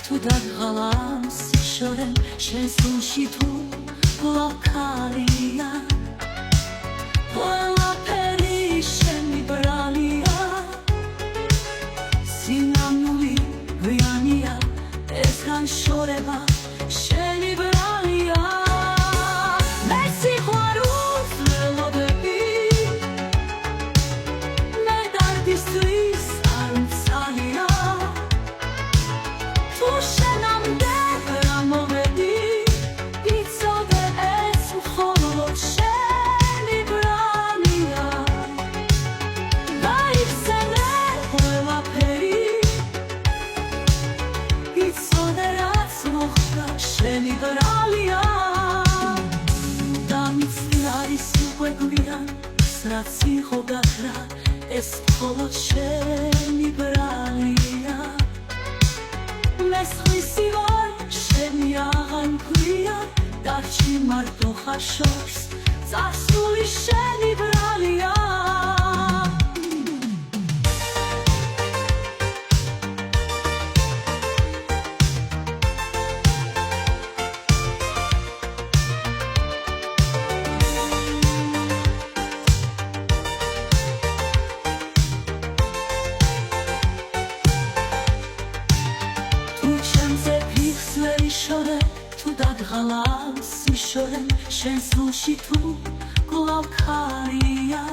თუ დაღალავს სიშორენ შენს გულში თუ ლოქალია ყველაფერი შენი ბრალია სინამული გვიანია ეს განშორება შენი ბრალია მე სიყვარულს ველოდები მე დარდისთვის არ მცალია თუ შენამდე ვერ ამოვედი იცოდე ეს მხოლოდ შენი ბრალია გაიხსენე ყველაფერი იცოდე რაც მოხდა შენი ბრალია დამიცნი არის უკვე გვიან რაც იყო გაქრა ეს მხოლოდ შენი ბრალია მესხლისი ვარ შენი აღარ მქვია დარჩი მარტო ხაშობს წარსული შენი ბრალია თუ დაღალავს სიშორენ შენს გულში თუ გლავქარია